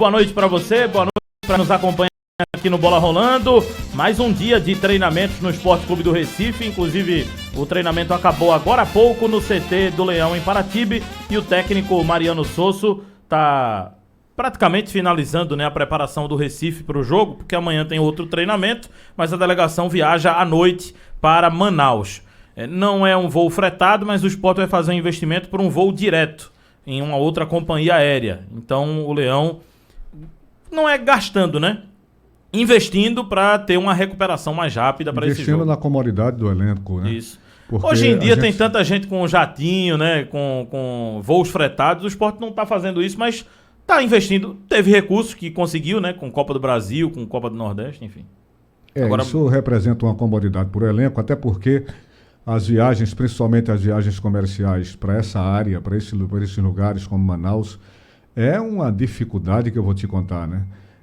Boa noite para você, boa noite para nos acompanhar aqui no Bola Rolando. Mais um dia de treinamentos no Esporte Clube do Recife. Inclusive, o treinamento acabou agora há pouco no CT do Leão em Paratibe. E o técnico Mariano Sosso está praticamente finalizando, né, a preparação do Recife para o jogo, porque amanhã tem outro treinamento, mas a delegação viaja à noite para Manaus. Não é um voo fretado, mas o Sport vai fazer um investimento por um voo direto em uma outra companhia aérea. Então o Leão não é gastando, né? Investindo para ter uma recuperação mais rápida para esse jogo. Investindo na comodidade do elenco, né? Isso. Porque hoje em dia tem tanta gente com jatinho, né? Com voos fretados. O Sport não está fazendo isso, mas está investindo. Teve recursos que conseguiu, né? Com Copa do Brasil, com Copa do Nordeste, enfim. Agora, isso representa uma comodidade para o elenco, até porque as viagens, principalmente as viagens comerciais para essa área, para esses lugares como Manaus, é uma dificuldade que eu vou te contar, né?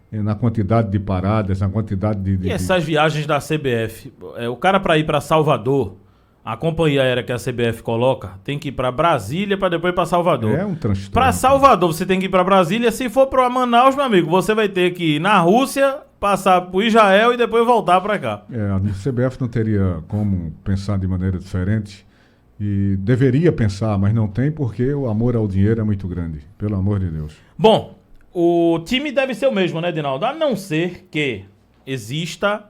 Na quantidade de paradas, na quantidade de... E essas viagens da CBF? O cara para ir para Salvador, a companhia aérea que a CBF coloca, tem que ir para Brasília para depois ir para Salvador. É um transtorno. Para Salvador você tem que ir para Brasília. Se for para Manaus, meu amigo, você vai ter que ir na Rússia, passar por Israel e depois voltar para cá. A CBF não teria como pensar de maneira diferente. E deveria pensar, mas não tem, porque o amor ao dinheiro é muito grande. Pelo amor de Deus. Bom, o time deve ser o mesmo, né, Dinaldo? A não ser que exista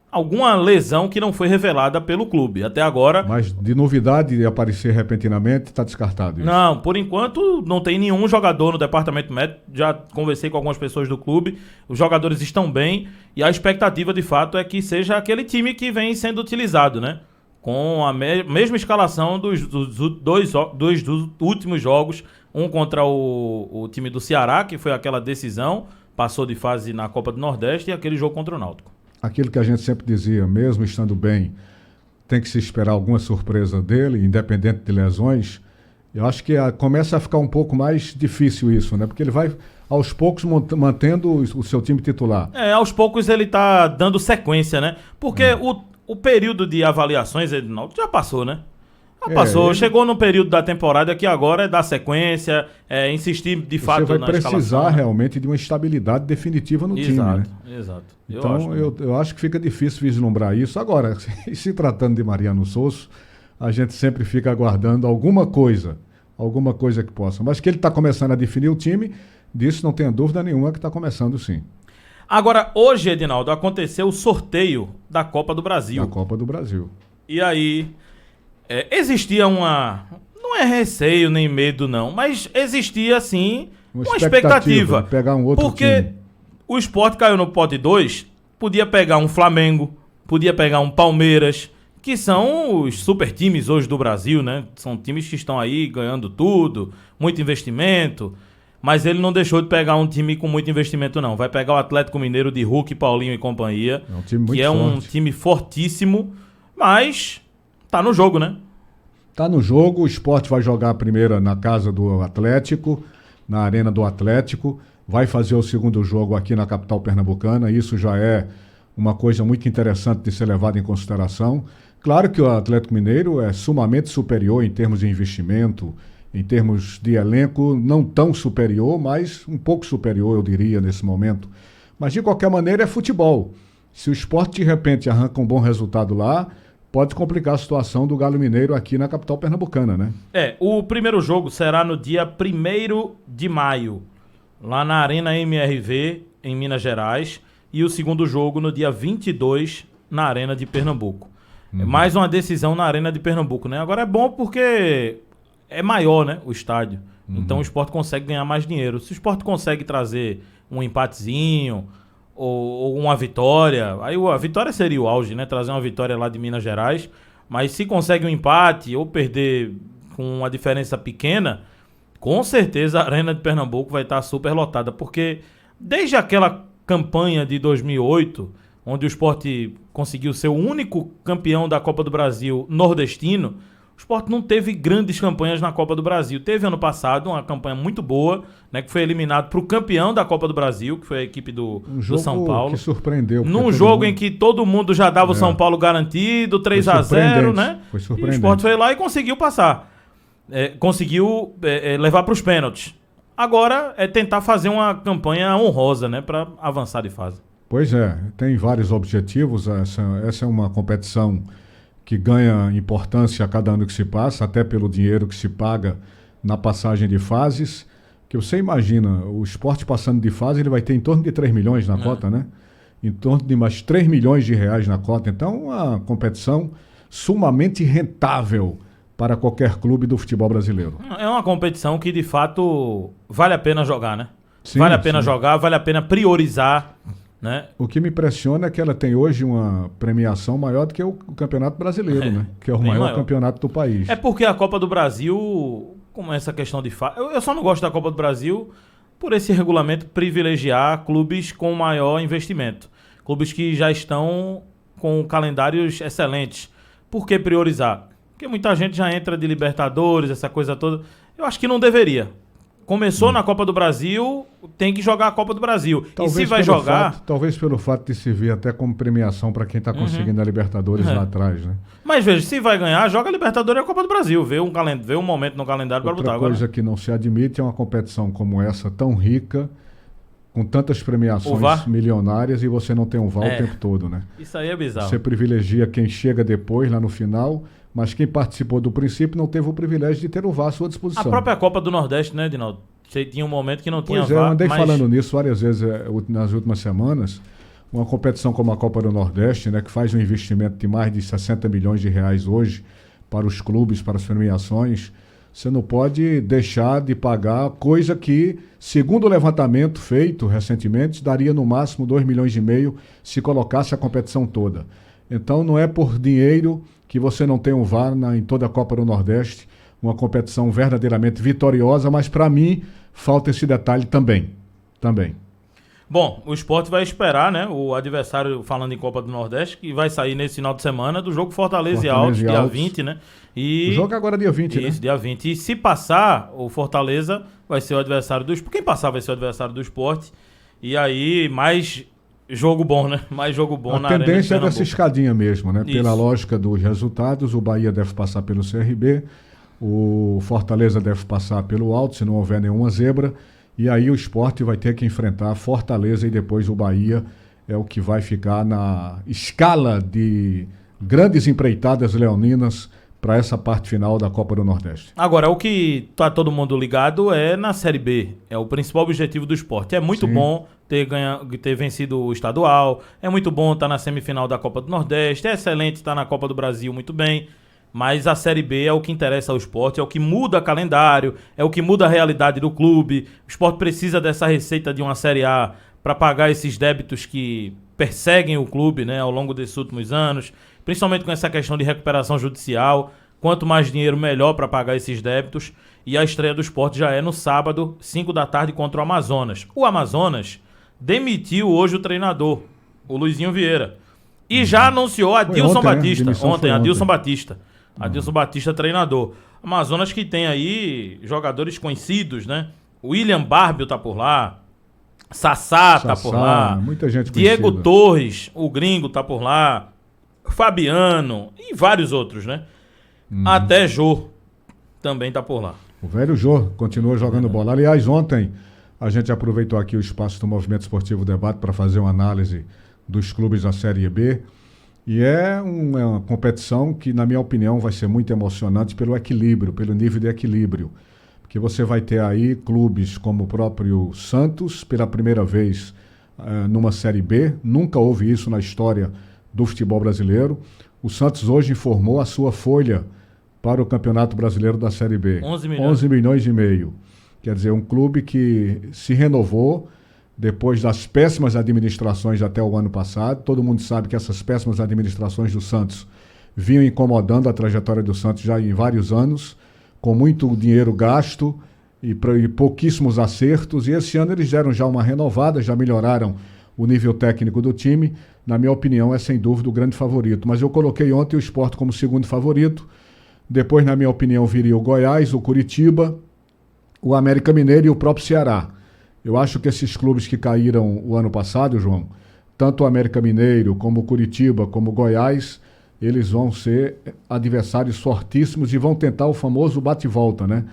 alguma lesão que não foi revelada pelo clube até agora. Mas de novidade de aparecer repentinamente, está descartado isso. Não, por enquanto não tem nenhum jogador no departamento médico. Já conversei com algumas pessoas do clube. Os jogadores estão bem e a expectativa de fato é que seja aquele time que vem sendo utilizado, né? Com a mesma escalação dos dois últimos jogos. Um contra o time do Ceará, que foi aquela decisão, passou de fase na Copa do Nordeste, e aquele jogo contra o Náutico. Aquilo que a gente sempre dizia, mesmo estando bem, tem que se esperar alguma surpresa dele, independente de lesões. Eu acho que começa a ficar um pouco mais difícil isso, né? Porque ele vai, aos poucos, mantendo o seu time titular. Aos poucos ele tá dando sequência, né? Porque o período de avaliações, Edinaldo, já passou, né? Já passou. Chegou no período da temporada que agora é dar sequência, insistir de fato na escalação. Você vai precisar realmente de uma estabilidade definitiva no time, né? Exato. Então eu acho que fica difícil vislumbrar isso. Agora, se tratando de Mariano Sosso, a gente sempre fica aguardando alguma coisa que possa. Mas que ele está começando a definir o time, disso não tenha dúvida nenhuma que está começando sim. Agora, hoje, Edinaldo, aconteceu o sorteio da Copa do Brasil. Da Copa do Brasil. E aí, existia não é receio nem medo não, mas existia sim uma expectativa. Pegar um outro porque time. O Sport caiu no pote 2, podia pegar um Flamengo, podia pegar um Palmeiras, que são os super times hoje do Brasil, né? São times que estão aí ganhando tudo, muito investimento. Mas ele não deixou de pegar um time com muito investimento, não. Vai pegar o Atlético Mineiro de Hulk, Paulinho e companhia. É um time muito forte. Um time fortíssimo, mas tá no jogo, né? Tá no jogo. O Sport vai jogar a primeira na casa do Atlético, na arena do Atlético. Vai fazer o segundo jogo aqui na capital pernambucana. Isso já é uma coisa muito interessante de ser levada em consideração. Claro que o Atlético Mineiro é sumamente superior em termos de investimento, em termos de elenco, não tão superior, mas um pouco superior, eu diria, nesse momento. Mas, de qualquer maneira, é futebol. Se o Sport, de repente, arranca um bom resultado lá, pode complicar a situação do Galo Mineiro aqui na capital pernambucana, né? O primeiro jogo será no dia 1º de maio, lá na Arena MRV, em Minas Gerais, e o segundo jogo no dia 22, na Arena de Pernambuco. Mais uma decisão na Arena de Pernambuco, né? Agora é bom porque é maior, né, o estádio. Então o Sport consegue ganhar mais dinheiro. Se o Sport consegue trazer um empatezinho ou uma vitória, aí a vitória seria o auge, né? Trazer uma vitória lá de Minas Gerais. Mas se consegue um empate ou perder com uma diferença pequena, com certeza a Arena de Pernambuco vai estar super lotada. Porque desde aquela campanha de 2008, onde o Sport conseguiu ser o único campeão da Copa do Brasil nordestino, o Sport não teve grandes campanhas na Copa do Brasil. Teve ano passado uma campanha muito boa, né, que foi eliminado para o campeão da Copa do Brasil, que foi a equipe do São Paulo. Que surpreendeu. Num jogo em que todo mundo já dava o São Paulo garantido, 3-0, né? Foi E surpreendente. o Sport foi lá e conseguiu passar. Conseguiu levar para os pênaltis. Agora é tentar fazer uma campanha honrosa, né, para avançar de fase. Pois é, tem vários objetivos. Essa é uma competição que ganha importância a cada ano que se passa, até pelo dinheiro que se paga na passagem de fases. Que você imagina, o Sport passando de fase, ele vai ter em torno de 3 milhões na cota, né? Em torno de mais 3 milhões de reais na cota. Então, uma competição sumamente rentável para qualquer clube do futebol brasileiro. É uma competição que, de fato, vale a pena jogar, né? Sim, vale a pena sim. jogar, vale a pena priorizar, né? O que me impressiona é que ela tem hoje uma premiação maior do que o Campeonato Brasileiro, né? Que é o bem maior maior. campeonato do país. É porque a Copa do Brasil, como essa questão de fase... Eu só não gosto da Copa do Brasil por esse regulamento privilegiar clubes com maior investimento. Clubes que já estão com calendários excelentes. Por que priorizar? Porque muita gente já entra de Libertadores, essa coisa toda. Eu acho que não deveria. Começou na Copa do Brasil, tem que jogar a Copa do Brasil. E se vai jogar... Talvez pelo fato de servir até como premiação para quem está conseguindo a Libertadores lá atrás, né? Mas veja, se vai ganhar, joga a Libertadores e a Copa do Brasil. Vê um momento no calendário para botar Outra agora. coisa que não se admite é uma competição como essa, tão rica, com tantas premiações milionárias, e você não tem um VAR o tempo todo, né? Isso aí é bizarro. Você privilegia quem chega depois, lá no final, mas quem participou do princípio não teve o privilégio de ter o VAR à sua disposição. A própria Copa do Nordeste, né, Edinaldo? Você tinha um momento que não tinha Pois é, VAR, eu andei mas... falando nisso várias vezes nas últimas semanas. Uma competição como a Copa do Nordeste, né, que faz um investimento de mais de 60 milhões de reais hoje para os clubes, para as premiações, você não pode deixar de pagar coisa que, segundo o levantamento feito recentemente, daria no máximo 2,5 milhões se colocasse a competição toda. Então não é por dinheiro que você não tem um VAR em toda a Copa do Nordeste, uma competição verdadeiramente vitoriosa, mas para mim falta esse detalhe também. Bom, o Sport vai esperar, né, o adversário, falando em Copa do Nordeste, que vai sair nesse final de semana do jogo Fortaleza e Altos, dia 20, né? O jogo é agora dia 20, Isso, né? dia 20. E se passar, o Fortaleza vai ser o adversário do Sport. Quem passar vai ser o adversário do Sport. E aí, mais jogo bom, né? Mais jogo bom na Arena de Pernambuco. A tendência é dessa escadinha mesmo, né? Isso. Pela lógica dos resultados, o Bahia deve passar pelo CRB, o Fortaleza deve passar pelo Alto, se não houver nenhuma zebra. E aí o Sport vai ter que enfrentar Fortaleza e depois o Bahia é o que vai ficar na escala de grandes empreitadas leoninas para essa parte final da Copa do Nordeste. Agora, o que tá todo mundo ligado é na Série B. É o principal objetivo do Sport. É muito bom ter vencido o estadual, é muito bom estar na semifinal da Copa do Nordeste, é excelente estar na Copa do Brasil muito bem. Mas a Série B é o que interessa ao Sport, é o que muda calendário, é o que muda a realidade do clube. O Sport precisa dessa receita de uma Série A para pagar esses débitos que perseguem o clube, né, ao longo desses últimos anos, principalmente com essa questão de recuperação judicial. Quanto mais dinheiro, melhor para pagar esses débitos. E a estreia do Sport já é no sábado, 5 da tarde, contra o Amazonas. O Amazonas demitiu hoje o treinador, o Luizinho Vieira. E já anunciou Adilson Batista. Adilson Batista. Adilson Batista, treinador. Amazonas que tem aí jogadores conhecidos, né? William Barbio tá por lá. Sassá tá por lá. Muita gente Diego conhecida. Torres, o gringo, tá por lá. Fabiano e vários outros, né? Até Jô também tá por lá. O velho Jô continua jogando bola. Aliás, ontem a gente aproveitou aqui o espaço do Movimento Esportivo Debate para fazer uma análise dos clubes da Série B. E é uma competição que, na minha opinião, vai ser muito emocionante pelo equilíbrio, pelo nível de equilíbrio. Porque você vai ter aí clubes como o próprio Santos, pela primeira vez numa Série B. Nunca houve isso na história do futebol brasileiro. O Santos hoje informou a sua folha para o Campeonato Brasileiro da Série B. 11 milhões e meio. Quer dizer, um clube que se renovou depois das péssimas administrações até o ano passado. Todo mundo sabe que essas péssimas administrações do Santos vinham incomodando a trajetória do Santos já em vários anos, com muito dinheiro gasto e pouquíssimos acertos. E esse ano eles deram já uma renovada, já melhoraram o nível técnico do time. Na minha opinião, é sem dúvida o grande favorito. Mas eu coloquei ontem o Sport como segundo favorito. Depois, na minha opinião, viria o Goiás, o Curitiba, o América Mineiro e o próprio Ceará. Eu acho que esses clubes que caíram o ano passado, João, tanto o América Mineiro, como o Curitiba, como o Goiás, eles vão ser adversários fortíssimos e vão tentar o famoso bate-volta, né?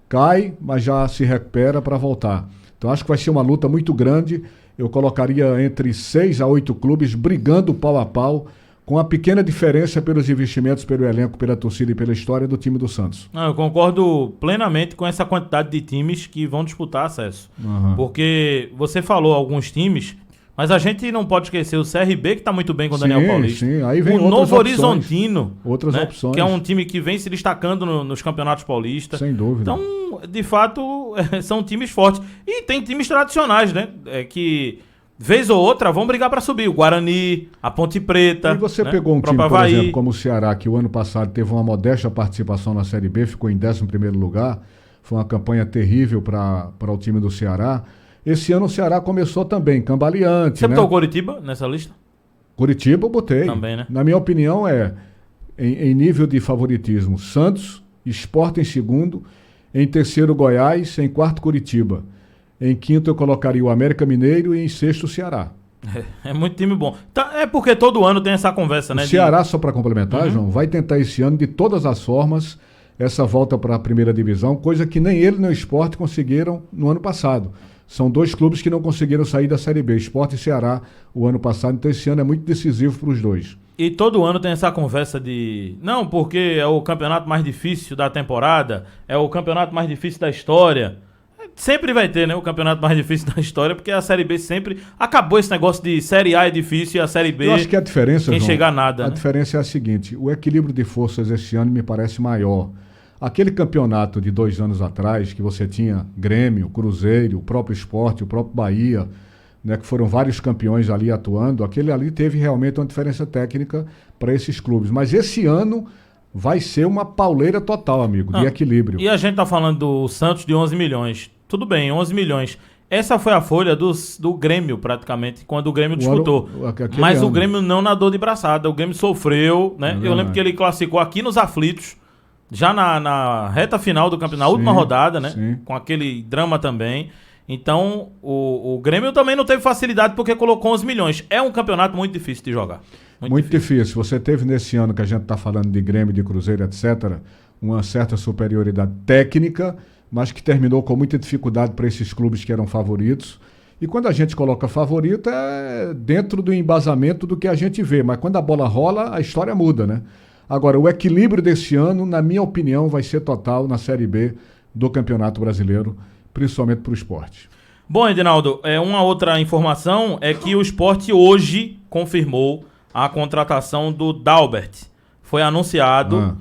cai, mas já se recupera para voltar. Então acho que vai ser uma luta muito grande. Eu colocaria entre 6 a 8 clubes brigando pau a pau, com a pequena diferença pelos investimentos, pelo elenco, pela torcida e pela história do time do Santos. Não, eu concordo plenamente com essa quantidade de times que vão disputar acesso. Porque você falou alguns times, mas a gente não pode esquecer o CRB, que está muito bem com o Daniel Paulista. Sim, aí vem o Novo Horizontino, outras opções, que é um time que vem se destacando nos campeonatos paulistas. Sem dúvida. Então, de fato, são times fortes. E tem times tradicionais, né? Que, vez ou outra, vão brigar para subir. O Guarani, a Ponte Preta. E você pegou um time, por exemplo, como o Ceará, que o ano passado teve uma modesta participação na Série B, ficou em 11º lugar. Foi uma campanha terrível para o time do Ceará. Esse ano o Ceará começou também, cambaleante. Você botou o Coritiba nessa lista? Coritiba eu botei. Também, né? Na minha opinião, em nível de favoritismo, Santos, Sport em segundo, em terceiro Goiás, em quarto Coritiba. Em quinto eu colocaria o América Mineiro e em sexto o Ceará. É muito time bom. É porque todo ano tem essa conversa, né? O Ceará, só para complementar, João, vai tentar esse ano, de todas as formas, essa volta para a primeira divisão, coisa que nem ele nem o Sport conseguiram no ano passado. São 2 clubes que não conseguiram sair da Série B, Sport e Ceará, o ano passado. Então esse ano é muito decisivo para os dois. E todo ano tem essa conversa de... Não, porque é o campeonato mais difícil da temporada, é o campeonato mais difícil da história. Sempre vai ter, né, o campeonato mais difícil da história, porque a Série B sempre... Acabou esse negócio de Série A é difícil e a Série B... Eu acho que a diferença, quem João, chegar nada, a né? diferença é a seguinte: o equilíbrio de forças esse ano me parece maior. Aquele campeonato de 2 anos atrás, que você tinha Grêmio, Cruzeiro, o próprio Sport, o próprio Bahia, né, que foram vários campeões ali atuando, aquele ali teve realmente uma diferença técnica para esses clubes. Mas esse ano vai ser uma pauleira total, amigo, de equilíbrio. E a gente tá falando do Santos de 11 milhões. Tudo bem, 11 milhões. Essa foi a folha do Grêmio, praticamente, quando o Grêmio disputou. Mas o Grêmio não nadou de braçada, o Grêmio sofreu, né? Eu lembro que ele classificou aqui nos aflitos, já na reta final do campeonato, na última rodada, né? Sim. Com aquele drama também. Então, o Grêmio também não teve facilidade porque colocou 11 milhões. É um campeonato muito difícil de jogar. Muito difícil. Você teve nesse ano que a gente está falando de Grêmio, de Cruzeiro, etc., uma certa superioridade técnica, mas que terminou com muita dificuldade para esses clubes que eram favoritos. E quando a gente coloca favorito é dentro do embasamento do que a gente vê. Mas quando a bola rola, a história muda, né? Agora, o equilíbrio desse ano, na minha opinião, vai ser total na Série B do Campeonato Brasileiro, principalmente para o Sport. Bom, Edinaldo, uma outra informação é que o Sport hoje confirmou a contratação do Dalbert. Foi anunciado,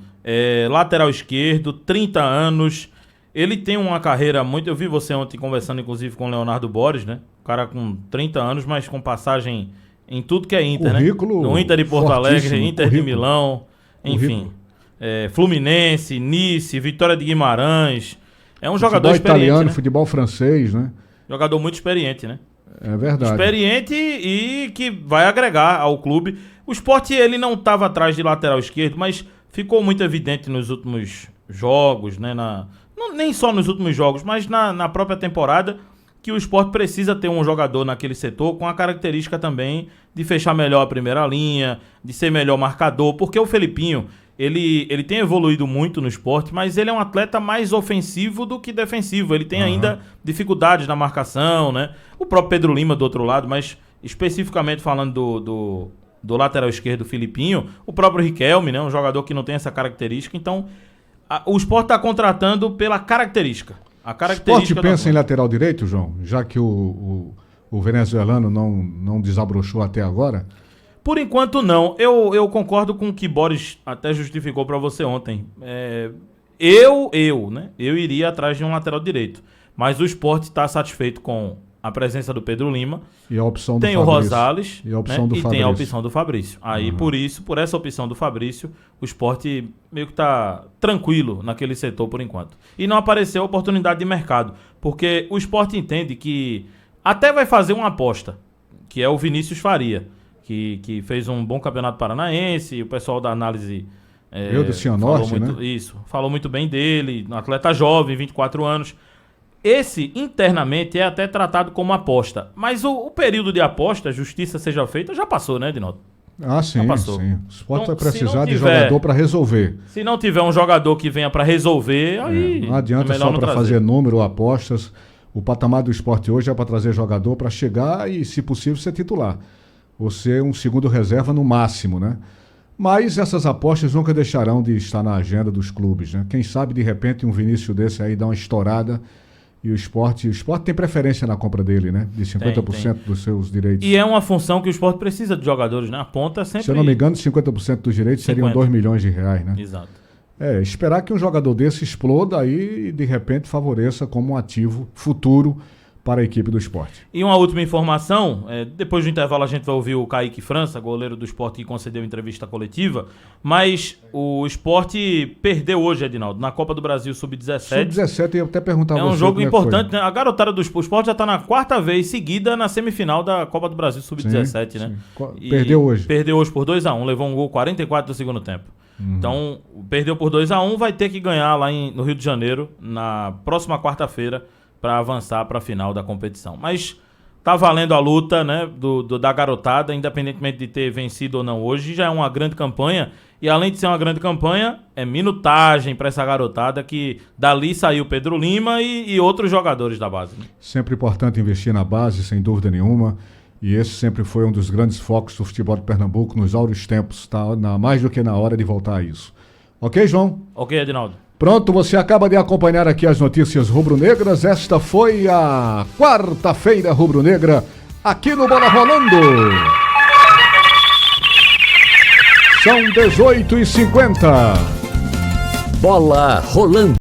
lateral esquerdo, 30 anos. Ele tem uma carreira muito... Eu vi você ontem conversando, inclusive, com o Leonardo Borges, né? O cara com 30 anos, mas com passagem em tudo que é Inter, currículo, né? No Inter de Porto Alegre, Inter currículo. de Milão, enfim. Fluminense, Nice, Vitória de Guimarães. É um jogador experiente, italiano, né? futebol francês, né? Jogador muito experiente, né? É verdade. Experiente e que vai agregar ao clube. O Sport, ele não estava atrás de lateral esquerdo, mas ficou muito evidente nos últimos jogos, né? Nem só nos últimos jogos, mas na própria temporada, que o Sport precisa ter um jogador naquele setor com a característica também de fechar melhor a primeira linha, de ser melhor marcador, porque o Felipinho, ele tem evoluído muito no Sport, mas ele é um atleta mais ofensivo do que defensivo. Ele tem ainda dificuldades na marcação, né? O próprio Pedro Lima do outro lado, mas especificamente falando do lateral esquerdo, Felipinho, o próprio Riquelme, né? Um jogador que não tem essa característica. Então, o Sport está contratando pela característica. A característica. O Sport pensa em lateral direito, João? Já que o venezuelano não desabrochou até agora? Por enquanto, não. Eu concordo com o que Boris até justificou para você ontem. Eu iria atrás de um lateral direito. Mas o Sport está satisfeito com a presença do Pedro Lima. E a opção do Tem Fabrício. o Rosales, e a opção do e Fabrício. tem a opção do Fabrício. Aí, por essa opção do Fabrício, o Sport meio que está tranquilo naquele setor por enquanto. E não apareceu oportunidade de mercado. Porque o Sport entende que até vai fazer uma aposta, que é o Vinícius Faria, que fez um bom campeonato paranaense, o pessoal da análise... Eu do Cianorte, né? Isso, falou muito bem dele, um atleta jovem, 24 anos. Esse, internamente, é até tratado como aposta. Mas o período de aposta, justiça seja feita, já passou, né, Edinaldo? Ah, sim, passou. sim. O Sport Então, vai precisar de tiver- jogador para resolver. Se não tiver um jogador que venha para resolver, aí Não adianta melhor só não para trazer. fazer número ou apostas. O patamar do Sport hoje é para trazer jogador para chegar e, se possível, ser titular. Ou ser um segundo reserva no máximo, né? Mas essas apostas nunca deixarão de estar na agenda dos clubes, né? Quem sabe, de repente, um Vinícius desse aí dá uma estourada e o Sport tem preferência na compra dele, né? De 50% dos seus direitos. E é uma função que o Sport precisa de jogadores, né? A ponta sempre... Se eu não me engano, 50% dos direitos seriam 50. 2 milhões de reais, né? Exato. Esperar que um jogador desse exploda aí e de repente favoreça como um ativo futuro para a equipe do Sport. E uma última informação, depois do intervalo a gente vai ouvir o Kaique França, goleiro do Sport, que concedeu entrevista coletiva, mas o Sport perdeu hoje, Edinaldo, na Copa do Brasil Sub-17. Sub-17, eu até perguntava É um você jogo como que importante, foi. né? A garotada do Sport já está na 4ª vez seguida na semifinal da Copa do Brasil Sub-17, Sim, né? sim. E Perdeu hoje. Perdeu hoje por 2-1, levou um gol 44 do segundo tempo. Então, perdeu por 2-1, vai ter que ganhar lá no Rio de Janeiro, na próxima quarta-feira, para avançar para a final da competição. Mas tá valendo a luta, né, da garotada, independentemente de ter vencido ou não hoje, já é uma grande campanha. E além de ser uma grande campanha, é minutagem para essa garotada, que dali saiu Pedro Lima e outros jogadores da base, né? Sempre importante investir na base, sem dúvida nenhuma. E esse sempre foi um dos grandes focos do futebol de Pernambuco nos áureos tempos. Está mais do que na hora de voltar a isso. Ok, João? Ok, Edinaldo? Pronto, você acaba de acompanhar aqui as notícias rubro-negras. Esta foi a quarta-feira rubro-negra aqui no Bola Rolando. São 18h50. Bola rolando.